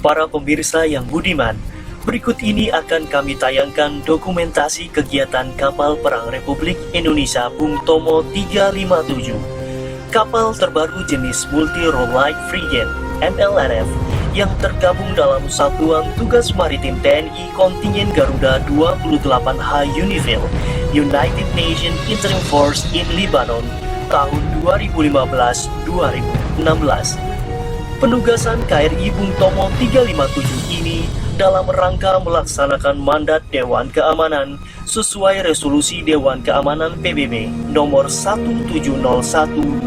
Para pemirsa yang budiman, berikut ini akan kami tayangkan dokumentasi kegiatan kapal perang Republik Indonesia Bung Tomo 357. Kapal terbaru jenis Multi-Role Light Frigate (MLRF) yang tergabung dalam Satuan Tugas Maritim TNI Kontingen Garuda 28H UNIFIL United Nations Interim Force in Lebanon tahun 2015-2016. Penugasan KRI Bung Tomo 357 ini dalam rangka melaksanakan mandat Dewan Keamanan sesuai resolusi Dewan Keamanan PBB nomor 1701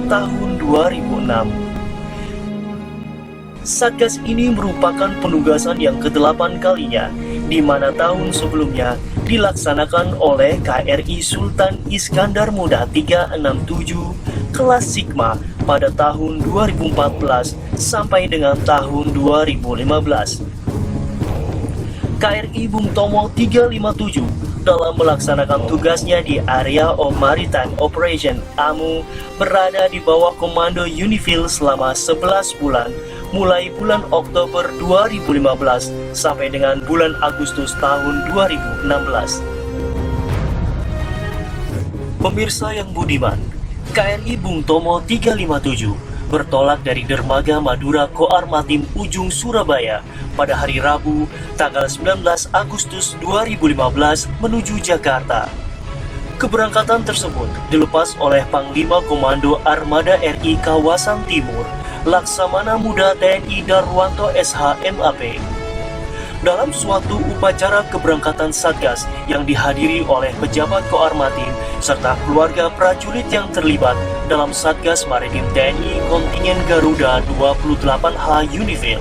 tahun 2006. Satgas ini merupakan penugasan yang ke-8 kalinya, di mana tahun sebelumnya dilaksanakan oleh KRI Sultan Iskandar Muda 367 kelas Sigma pada tahun 2014 sampai dengan tahun 2015. KRI Bung Tomo 357 dalam melaksanakan tugasnya di Area of Maritime Operation AMU berada di bawah komando UNIFIL selama 11 bulan mulai bulan Oktober 2015 sampai dengan bulan Agustus tahun 2016. Pemirsa yang budiman, KRI Bung Tomo 357 bertolak dari Dermaga Madura Koar Matim Ujung Surabaya pada hari Rabu tanggal 19 Agustus 2015 menuju Jakarta. Keberangkatan tersebut dilepas oleh Panglima Komando Armada RI Kawasan Timur Laksamana Muda TNI Darwanto SH MAP. Dalam suatu upacara keberangkatan Satgas yang dihadiri oleh pejabat Koar Matim serta keluarga prajurit yang terlibat dalam Satgas Maritim TNI Kontingen Garuda 28H UNIFIL.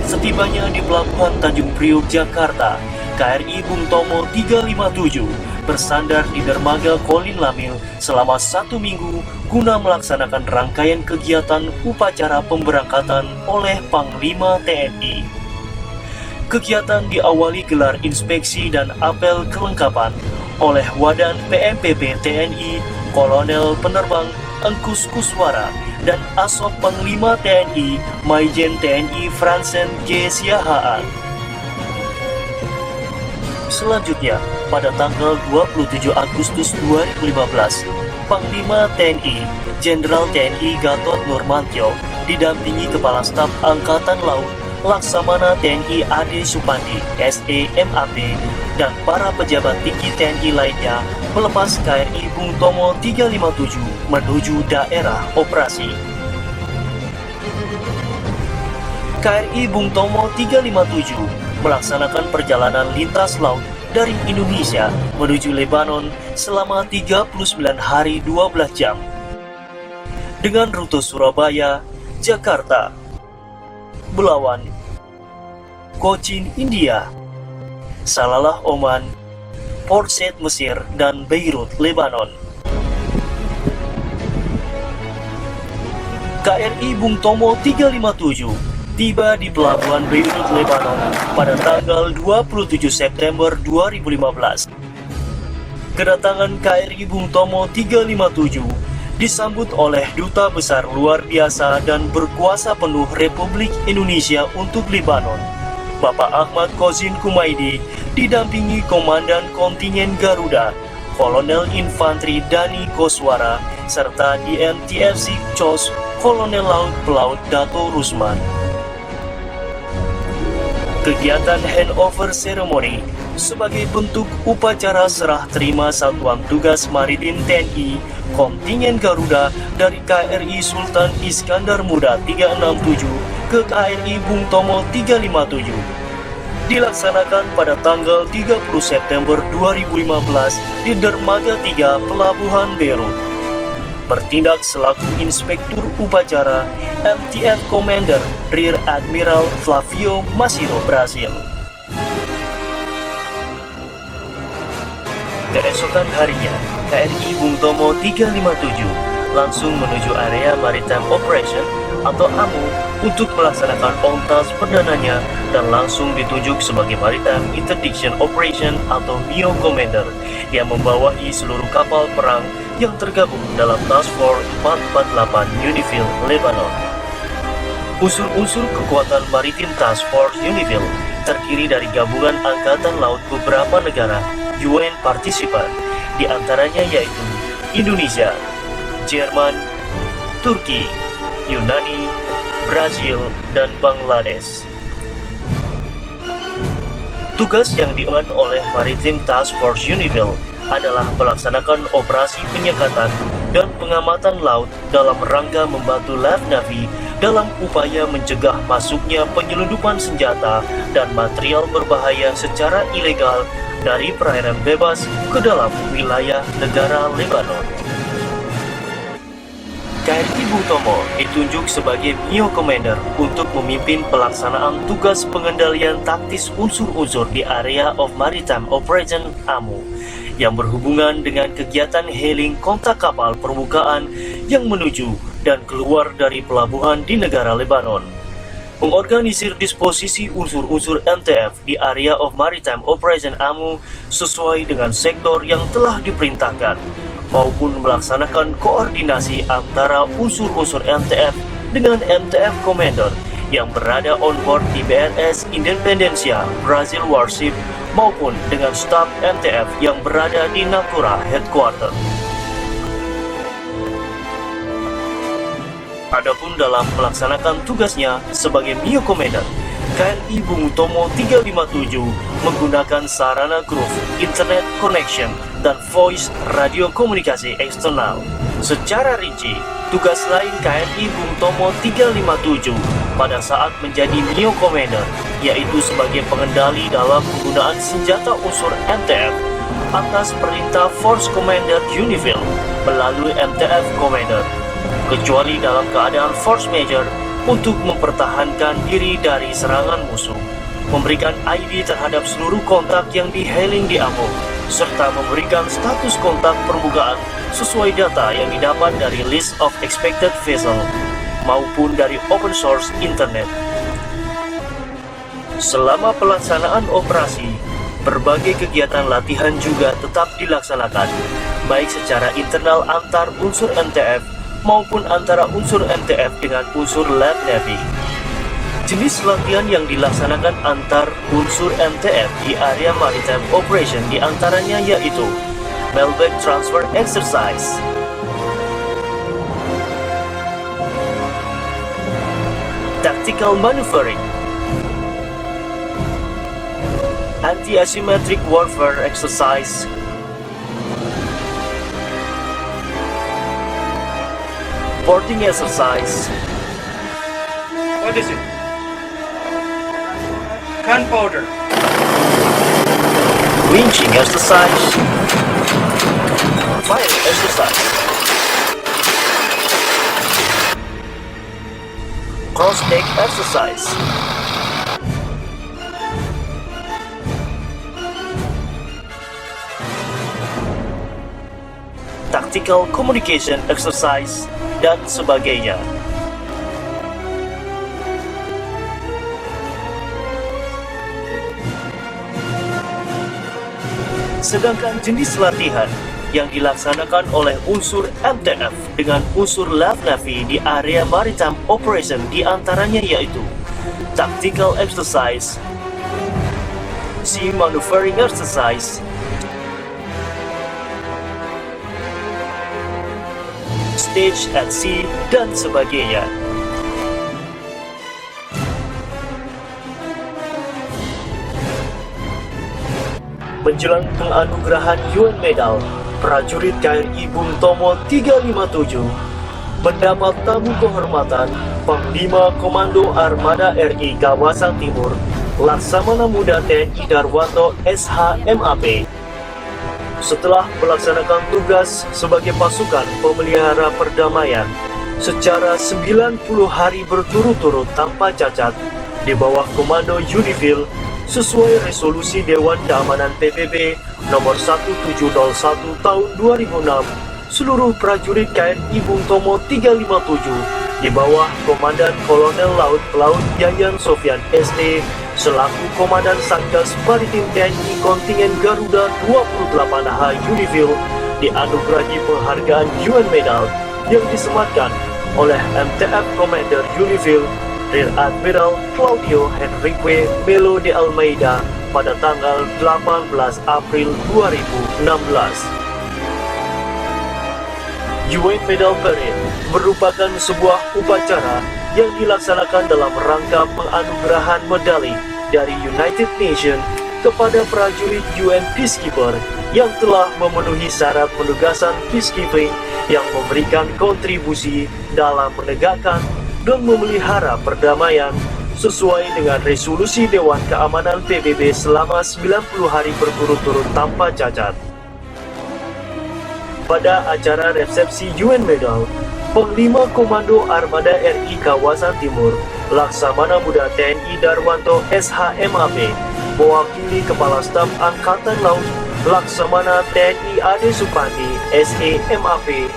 Setibanya di Pelabuhan Tanjung Priok, Jakarta, KRI Bung Tomo 357 bersandar di Dermaga Kolin Lamil selama 1 minggu guna melaksanakan rangkaian kegiatan upacara pemberangkatan oleh Panglima TNI. Kegiatan diawali gelar inspeksi dan apel kelengkapan oleh Wadan PMPB TNI Kolonel Penerbang Engkus Kuswara dan Asop Panglima TNI Maijen TNI Fransen J. Siahaan. Selanjutnya, pada tanggal 27 Agustus 2015, Panglima TNI Jenderal TNI Gatot Nurmantyo didampingi Kepala Staf Angkatan Laut Laksamana TNI Ade Supandi SE MAP dan para pejabat tinggi TNI lainnya melepas KRI Bung Tomo 357 menuju daerah operasi. KRI Bung Tomo 357 melaksanakan perjalanan lintas laut dari Indonesia menuju Lebanon selama 39 hari 12 jam dengan rute Surabaya, Jakarta, Belawan, Cochin India, Salalah Oman, Port Said Mesir, dan Beirut Lebanon. KRI Bung Tomo 357 tiba di Pelabuhan Beirut Lebanon pada tanggal 27 September 2015. Kedatangan KRI Bung Tomo 357 disambut oleh Duta Besar Luar Biasa dan Berkuasa Penuh Republik Indonesia untuk Lebanon, Bapak Ahmad Kozin Kumaidi, didampingi Komandan Kontingen Garuda, Kolonel Infantri Dani Koswara, serta DNTFC COS Kolonel Laut Pelaut Dato Rusman. Kegiatan handover ceremony sebagai bentuk upacara serah terima Satuan Tugas Maritim TNI Kontingen Garuda dari KRI Sultan Iskandar Muda 367 ke KRI Bung Tomo 357 dilaksanakan pada tanggal 30 September 2015 di Dermaga 3 Pelabuhan Beirut. Bertindak selaku Inspektur Upacara MTF Commander Rear Admiral Flavio Masiro Brasil. Keesokan harinya, KRI Bung Tomo 357 langsung menuju area Maritime Operation atau AMO untuk melaksanakan ONTAS perdananya dan langsung ditunjuk sebagai Maritime Interdiction Operation atau MIO Commander yang membawahi seluruh kapal perang yang tergabung dalam Task Force 448 Unifil, Lebanon. Unsur-unsur kekuatan Maritime Task Force Unifil terdiri dari gabungan angkatan laut beberapa negara UN partisipan, di antaranya yaitu Indonesia, Jerman, Turki, Yunani, Brazil, dan Bangladesh. Tugas yang diemban oleh Maritime Task Force Unifil adalah melaksanakan operasi penyekatan dan pengamatan laut dalam rangka membantu Live Navy dalam upaya mencegah masuknya penyelundupan senjata dan material berbahaya secara ilegal dari perairan bebas ke dalam wilayah negara Lebanon. KRI Bung Tomo ditunjuk sebagai MIO Commander untuk memimpin pelaksanaan tugas pengendalian taktis unsur-unsur di Area of Maritime Operation AMO yang berhubungan dengan kegiatan hailing kontak kapal permukaan yang menuju dan keluar dari pelabuhan di negara Lebanon. Mengorganisir disposisi unsur-unsur MTF di Area of Maritime Operation AMO sesuai dengan sektor yang telah diperintahkan, maupun melaksanakan koordinasi antara unsur-unsur MTF dengan MTF Commander yang berada on board di BNS Independencia Brazil Warship maupun dengan staf MTF yang berada di Natura Headquarter. Adapun dalam melaksanakan tugasnya sebagai MIO Commander, KRI Bung Tomo 357 menggunakan sarana groove, internet connection, dan voice radio komunikasi eksternal. Secara rinci, tugas lain KRI Bung Tomo 357 pada saat menjadi MIO Commander yaitu sebagai pengendali dalam penggunaan senjata unsur MTF atas perintah Force Commander Unifil melalui MTF Commander, kecuali dalam keadaan force major untuk mempertahankan diri dari serangan musuh, memberikan ID terhadap seluruh kontak yang di-hailing di AMO, serta memberikan status kontak permukaan sesuai data yang didapat dari list of expected vessel maupun dari open source internet. Selama pelaksanaan operasi, berbagai kegiatan latihan juga tetap dilaksanakan, baik secara internal antar unsur MTF maupun antara unsur MTF dengan unsur Live Navy. Jenis latihan yang dilaksanakan antar unsur MTF di area Maritime Operation diantaranya yaitu Mailback Transfer Exercise, Tactical Maneuvering, Anti-Asymmetric Warfare Exercise, Boarding Exercise. What is it? Gunpowder. Winching Exercise, Fire Exercise, Cross-Deck Exercise, Tactical Communication Exercise, dan sebagainya. Sedangkan jenis latihan yang dilaksanakan oleh unsur MTF dengan unsur Live Navy di area Maritime Operation diantaranya yaitu Tactical Exercise, Sea Maneuvering Exercise, Stage at Sea, dan sebagainya. Menjelang penganugerahan UN Medal, prajurit KRI Bung Tomo 357 mendapat tamu kehormatan Panglima Komando Armada RI Kawasan Timur Laksamana Muda TNI Darwanto SH.MAP setelah melaksanakan tugas sebagai pasukan pemelihara perdamaian secara 90 hari berturut-turut tanpa cacat di bawah komando Unifil sesuai resolusi Dewan Keamanan PBB nomor 1701 tahun 2006 seluruh prajurit KRI Bung Tomo 357 di bawah Komandan Kolonel Laut Pelaut Yayan Sofyan ST selaku Komandan Satgas Maritim TNI Kontingen Garuda 28H Unifil dianugerahi penghargaan UN Medal yang disematkan oleh MTF Commander Unifil Rear Admiral Claudio Henrique Melo de Almeida pada tanggal 18 April 2016. UN Medal Parade merupakan sebuah upacara yang dilaksanakan dalam rangka penganugerahan medali dari United Nations kepada prajurit UN Peacekeeper yang telah memenuhi syarat penugasan peacekeeping yang memberikan kontribusi dalam menegakkan dan memelihara perdamaian sesuai dengan resolusi Dewan Keamanan PBB selama 90 hari berturut-turut tanpa cacat. Pada acara resepsi UN Medal, Panglima Komando Armada RI Kawasan Timur, Laksamana Muda TNI Darwanto SHMAP, mewakili Kepala Staf Angkatan Laut Laksamana TNI Ade Supandi SEMAP,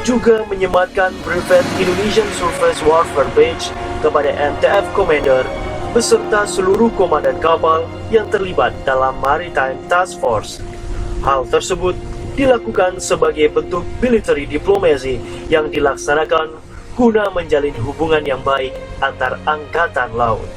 juga menyematkan brevet Indonesian Surface Warfare Badge kepada MTF Commander beserta seluruh komandan kapal yang terlibat dalam Maritime Task Force. Hal tersebut dilakukan sebagai bentuk military diplomacy yang dilaksanakan guna menjalin hubungan yang baik antar angkatan laut.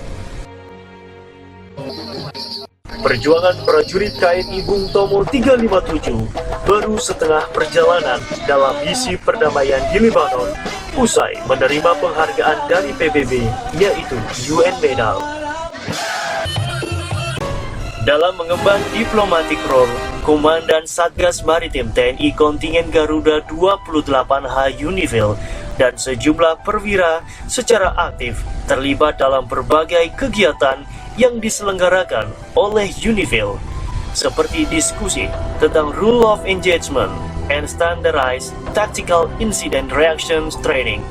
Perjuangan prajurit KRI Bung Tomo 357 baru setengah perjalanan dalam misi perdamaian di Lebanon usai menerima penghargaan dari PBB, yaitu UN Medal. Dalam mengemban diplomatic role, Komandan Satgas Maritim TNI Kontingen Garuda 28H Unifil dan sejumlah perwira secara aktif terlibat dalam berbagai kegiatan yang diselenggarakan oleh Unifil, seperti diskusi tentang Rule of Engagement and Standardized Tactical Incident Reactions Training,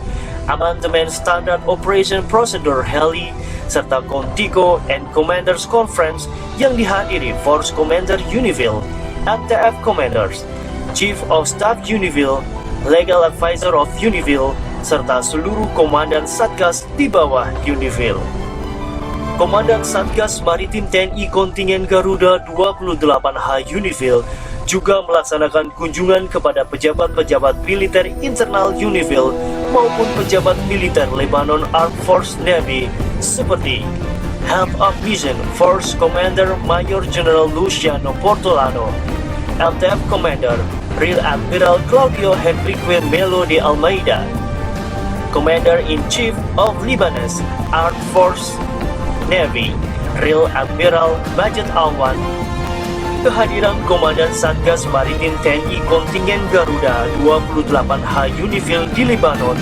Amandemen Standard Operation Procedure Heli, serta Contiko and Commanders Conference yang dihadiri Force Commander Unifil, MTF Commanders, Chief of Staff Unifil, Legal Advisor of Unifil, serta seluruh komandan Satgas di bawah Unifil. Komandan Satgas Maritim TNI Kontingen Garuda 28H Unifil juga melaksanakan kunjungan kepada pejabat-pejabat militer internal Unifil maupun pejabat militer Lebanon Armed Force Navy seperti Head of Mission Force Commander Mayor General Luciano Portolano, MTF Commander Rear Admiral Claudio Henrique Melo de Almeida, Commander-in-Chief of Lebanese Armed Force Navy Rear Admiral Majid Alwan. Kehadiran Komandan Satgas Maritim TNI Kontingen Garuda 28H Unifil di Lebanon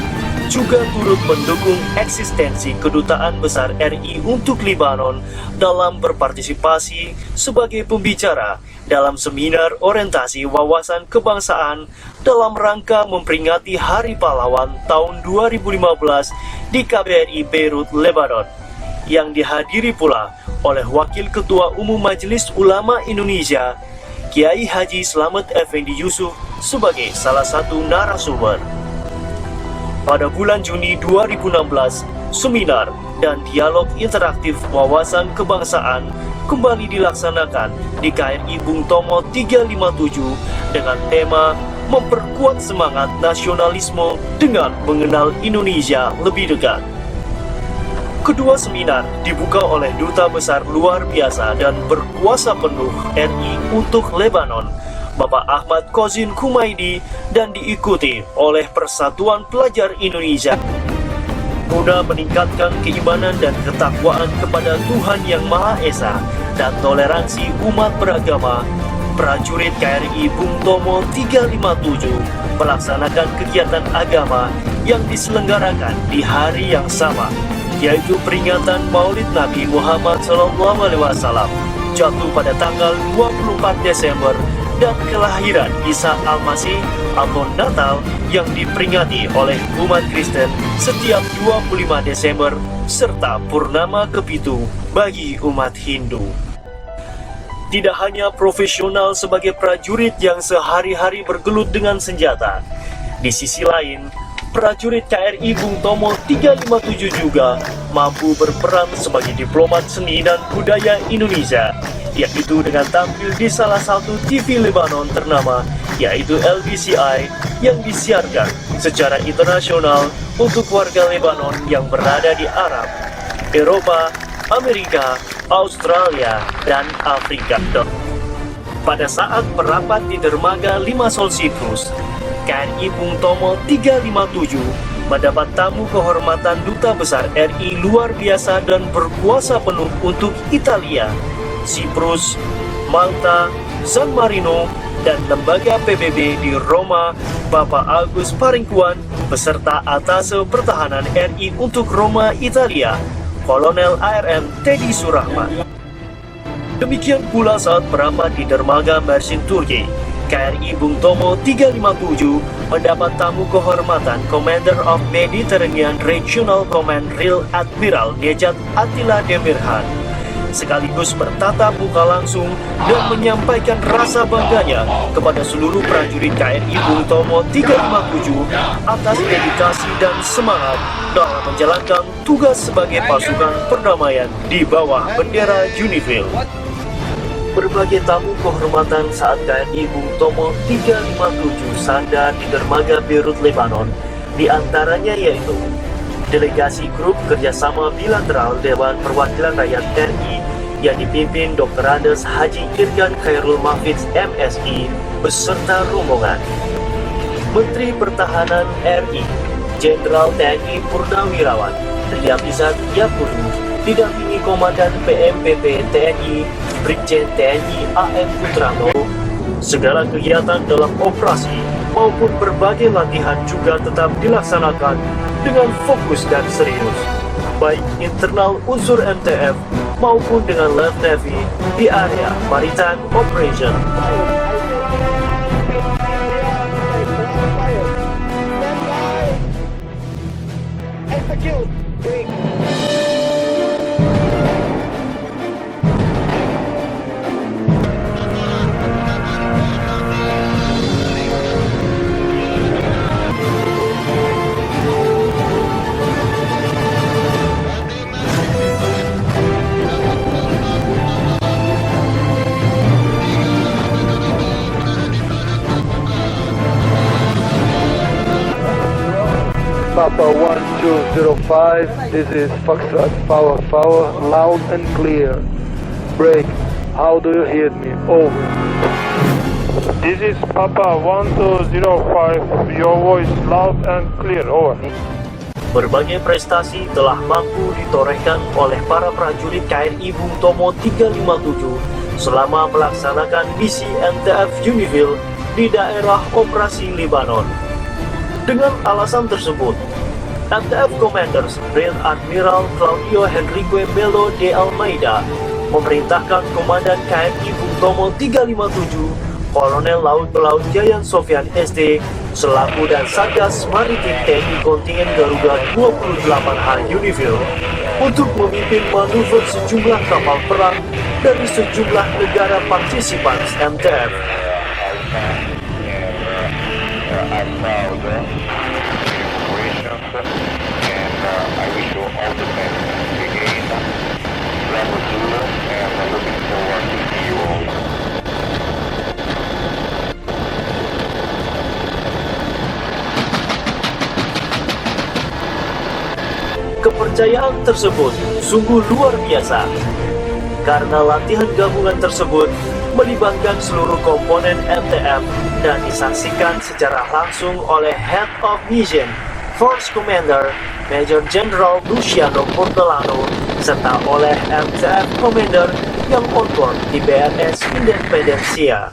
juga turut mendukung eksistensi Kedutaan Besar RI untuk Lebanon dalam berpartisipasi sebagai pembicara dalam seminar orientasi wawasan kebangsaan dalam rangka memperingati Hari Pahlawan tahun 2015 di KBRI Beirut, Lebanon, yang dihadiri pula oleh Wakil Ketua Umum Majelis Ulama Indonesia, Kiai Haji Slamet Effendi Yusuf sebagai salah satu narasumber. Pada bulan Juni 2016, seminar dan dialog interaktif wawasan kebangsaan kembali dilaksanakan di KRI Bung Tomo 357 dengan tema memperkuat semangat nasionalisme dengan mengenal Indonesia lebih dekat. Kedua seminar dibuka oleh Duta Besar Luar Biasa dan Berkuasa Penuh RI untuk Lebanon, Bapak Ahmad Kozin Kumaidi, dan diikuti oleh Persatuan Pelajar Indonesia guna meningkatkan keimanan dan ketakwaan kepada Tuhan Yang Maha Esa dan toleransi umat beragama. Prajurit KRI Bung Tomo 357 melaksanakan kegiatan agama yang diselenggarakan di hari yang sama, yaitu peringatan Maulid Nabi Muhammad SAW jatuh pada tanggal 24 Desember dan kelahiran Isa Al-Masih atau Natal yang diperingati oleh umat Kristen setiap 25 Desember serta Purnama Kepitu bagi umat Hindu. tidak hanya profesional sebagai prajurit yang sehari-hari bergelut dengan senjata. Di sisi lain, prajurit KRI Bung Tomo 357 juga mampu berperan sebagai diplomat seni dan budaya Indonesia, yaitu dengan tampil di salah satu TV Lebanon ternama, yaitu LBCI, yang disiarkan secara internasional untuk warga Lebanon yang berada di Arab, Eropa, Amerika, Australia, dan Afrika. Pada saat merapat di dermaga Limassol Siprus, KRI Bung Tomo 357 mendapat tamu kehormatan Duta Besar RI luar biasa dan berkuasa penuh untuk Italia, Siprus, Malta, San Marino, dan lembaga PBB di Roma, Bapak Agus Paringkuan, beserta Atase Pertahanan RI untuk Roma, Italia, Kolonel ARM Teddy Surahman. Demikian pula saat merapat di dermaga Mersin Turki, KRI Bung Tomo 357 mendapat tamu kehormatan Commander of Mediterranean Regional Command Rear Admiral Nejat Attila Demirhan, sekaligus bertatap muka langsung dan menyampaikan rasa bangganya kepada seluruh prajurit KRI Bung Tomo 357 atas dedikasi dan semangat dalam menjalankan tugas sebagai pasukan perdamaian di bawah bendera UNIFIL. Berbagai tamu kehormatan saat KRI Bung Tomo 357 sandar di dermaga Beirut, Lebanon, diantaranya yaitu delegasi grup kerjasama bilateral Dewan Perwakilan Rakyat RI yang dipimpin Dr. Andes Haji Irgan Khairul Mahfidz MSI beserta rombongan, Menteri Pertahanan RI Jenderal TNI Purnawirawan Riyamizat Yakubu didampingi Komandan PMPP TNI Brigjen TNI AM Putranto. Segala kegiatan dalam operasi maupun berbagai latihan juga tetap dilaksanakan dengan fokus dan serius, baik internal unsur MTF maupun dengan Land Navy di area Maritime Operation. Papa 1205, this is Foxtrot Power, loud and clear. Break, how do you hear me? Over. This is Papa 1205, your voice loud and clear, over. Berbagai prestasi telah mampu ditorehkan oleh para prajurit KRI Bung Tomo 357 selama melaksanakan misi MTF UNIFIL di daerah operasi Lebanon. Dengan alasan tersebut, MTF Commanders Rear Admiral Claudio Henrique Melo de Almeida memerintahkan Komandan KRI Bung Tomo 357 Kolonel Laut Pelaut Yayan Sofyan SD selaku dan Satgas Maritim TNI Kontingen Garuda 28H UNIFIL untuk memimpin manuver sejumlah kapal perang dari sejumlah negara partisipan MTF. I'm proud and I wish you all the best again. Bravo Zulu, and I'm looking forward to see you all. Kepercayaan tersebut sungguh luar biasa karena latihan gabungan tersebut melibatkan seluruh komponen MTF dan disaksikan secara langsung oleh Head of Mission, Force Commander, Major General Luciano Portolano, serta oleh MTF Commander yang on board di BRS Independencia.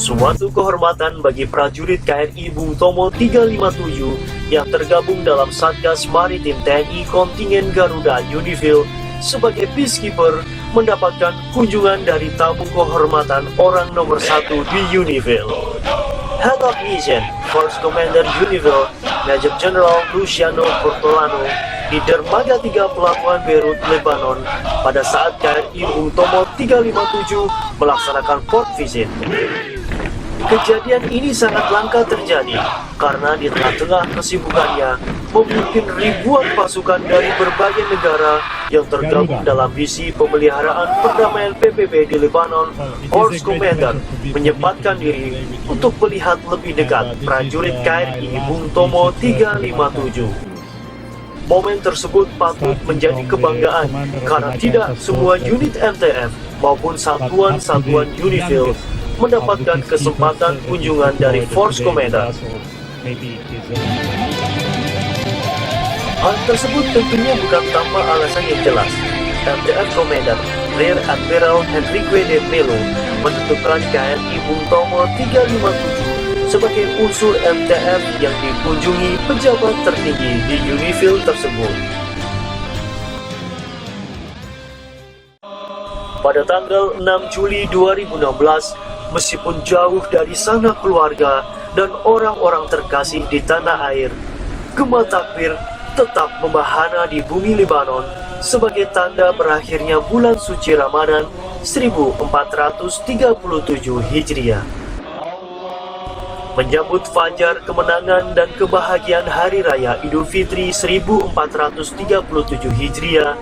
Suatu kehormatan bagi prajurit KRI Bung Tomo 357 yang tergabung dalam Satgas Maritim TNI Kontingen Garuda UNIFIL sebagai peacekeeper mendapatkan kunjungan dari tamu kehormatan orang nomor 1 di Unifil. Head of Mission, Force Commander Unifil, Major General Luciano Cortolano di Dermaga 3 Pelabuhan Beirut, Lebanon pada saat KRI Bung Tomo 357 melaksanakan port visit. Kejadian ini sangat langka terjadi karena di tengah-tengah kesibukannya memimpin ribuan pasukan dari berbagai negara yang tergabung dalam misi pemeliharaan perdamaian PBB di Lebanon. Force Commander menyempatkan diri untuk melihat lebih dekat prajurit KRI Bung Tomo 357. Momen tersebut patut menjadi kebanggaan karena tidak semua unit MTF maupun satuan-satuan Unifil mendapatkan kesempatan kunjungan dari Force Commander. Hal tersebut tentunya bukan tanpa alasan yang jelas. MTF Commander Rear Admiral Henrique de Melo menentukan KRI Bung Tomo 357 sebagai unsur MTF yang dikunjungi pejabat tertinggi di Unifil tersebut. Pada tanggal 6 Juli 2016, meskipun jauh dari sanak keluarga dan orang-orang terkasih di tanah air, gema takbir tetap membahana di bumi Lebanon sebagai tanda berakhirnya bulan suci Ramadan 1437 Hijriah. Menyambut fajar kemenangan dan kebahagiaan Hari Raya Idul Fitri 1437 Hijriah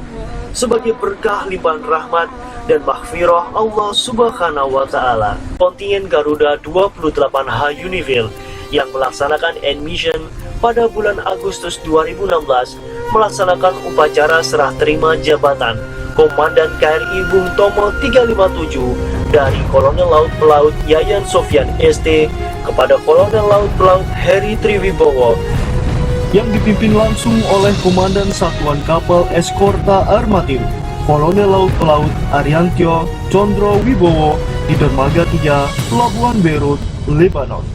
sebagai berkah limpahan rahmat dan maghfirah Allah Subhanahu wa Ta'ala, kontingen Garuda 28H Unifil yang melaksanakan mission pada bulan Agustus 2016 melaksanakan upacara serah terima jabatan Komandan KRI Bung Tomo 357 dari Kolonel Laut Pelaut Yayan Sofyan ST kepada Kolonel Laut Pelaut Heri Triwibowo yang dipimpin langsung oleh Komandan Satuan Kapal Eskorta Armatim Kolonel Laut Pelaut Ariantio Condro Wibowo di Dermaga 3 Pelabuhan Beirut, Lebanon.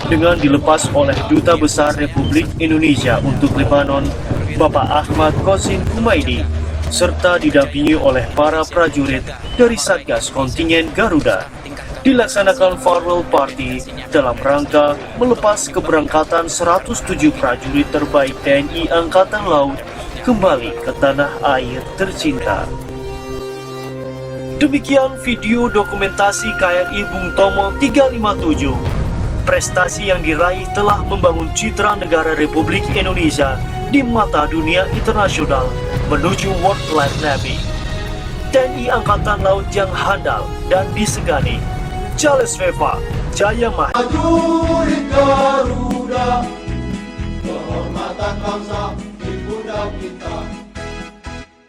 Dengan dilepas oleh Duta Besar Republik Indonesia untuk Lebanon, Bapak Ahmad Qasim Humaidi, serta didampingi oleh para prajurit dari Satgas Kontingen Garuda, dilaksanakan farewell party dalam rangka melepas keberangkatan 107 prajurit terbaik TNI Angkatan Laut kembali ke tanah air tercinta. Demikian video dokumentasi KRI Bung Tomo 357. Prestasi yang diraih telah membangun citra negara Republik Indonesia di mata dunia internasional menuju World Life Navy. TNI Angkatan Laut yang handal dan disegani. Charles Veva, Jaya Mahir. Prajurit Garuda